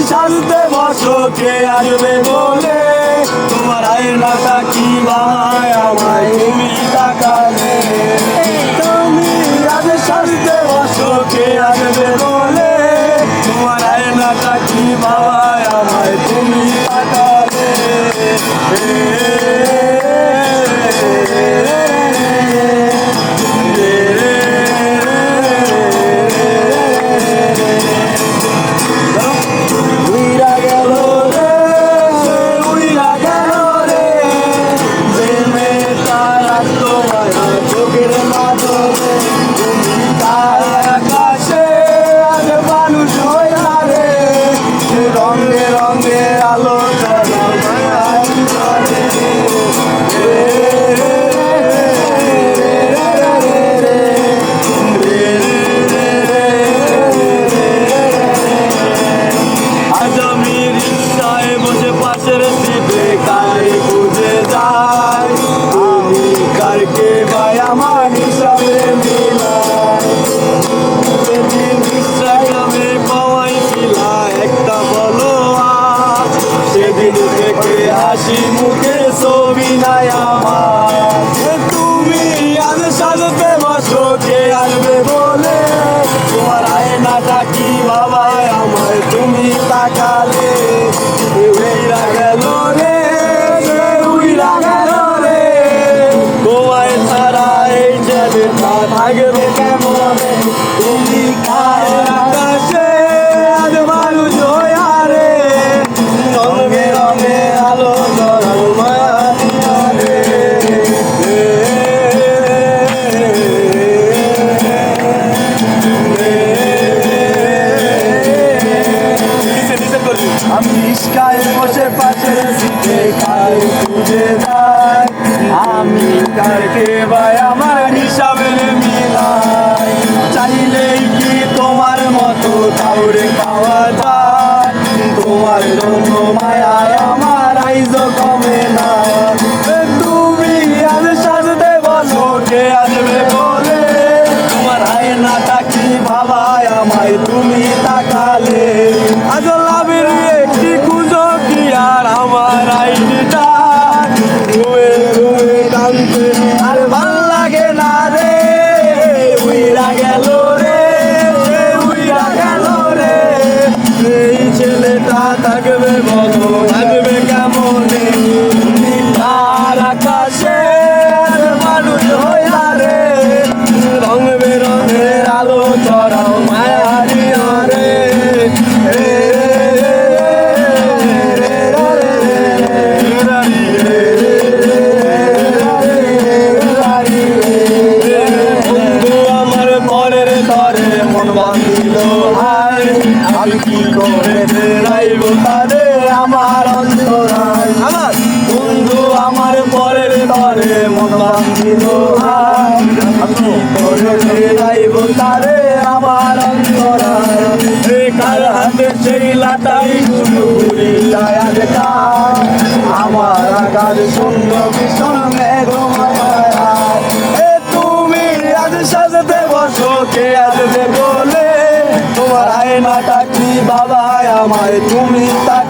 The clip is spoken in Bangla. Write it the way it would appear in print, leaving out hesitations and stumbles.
সাজতে বসো কে আসবে বলে, তোমার আয়নাটা কি ভাঙায় আমায় তুমি তাকালে। তুমি আজ সাজতে বসো কে আসবে বলে, তোমার আয়নাটা কি ভাঙায় আমায় তুমি তাকালে। হাসি মুখে ছবি নাই আমার, তুমি আজ সাজতে বসো কে আসবে বলে, তোমার আয়নাটা কি ভাবায় আমায় তুমি তাকালে। উইরা গেল রে, উইরা গেল রে, তোমায় ছাড়া এই জগৎটা থাকবে কেমনে। তুমি কার আকাশে আজ মানুষ হইয়া রে, রঙে রঙে আলো জড়াও মায়া দিয়া রে। আমি রিস্কায় বসে পাশের সিটে কার খুঁজে যাই, আমি কারকে ভাই আমার হিসাবের মিলাই। চাইলেই কি তোমার মতো কাউরে পাওয়া যায়, তোমার জন্য মায়ায় আমার আইজ কমে না। তুমি আজ সাজতে বসো কে আসবে বলে, তোমার আয়নাটা কি ভাবায় আমায় তুমি তাকালে। আজ লাভের একটি খুঁজো কি আর আমার আইনটা রুয়ে রুয়ে টানতে আর ভাল লাগে না রে। উইরা গেল রে, উইরা গেল রে, এই ছেলেটা থাকবে বলো থাকবে কেমনে। তার আকাশে মানুষ হইয়া রে, রং বেরঙের আলো চড়াও মায়া দিয়া রে। বন্ধু আমার পরের তরে মন বাঁধিল হায়, আমি কি করে ফেরাইব তারে আমার অন্তরায়। আমার বন্ধু আমার পরের তরে মন বাঁধিল হায়, আমি কি করে ফেরাইব তারে আমার অন্তরায়। কার হাতে সেই লাটাই ঘুরি যায় আজ কার, আমার আকার শূন্য ভীষণ মেঘমালায়। তুমি আজ সাজতে বসো কে আসবে বলে, তোমার আয়নাটা কি বাবায় আমায় তুমি তাক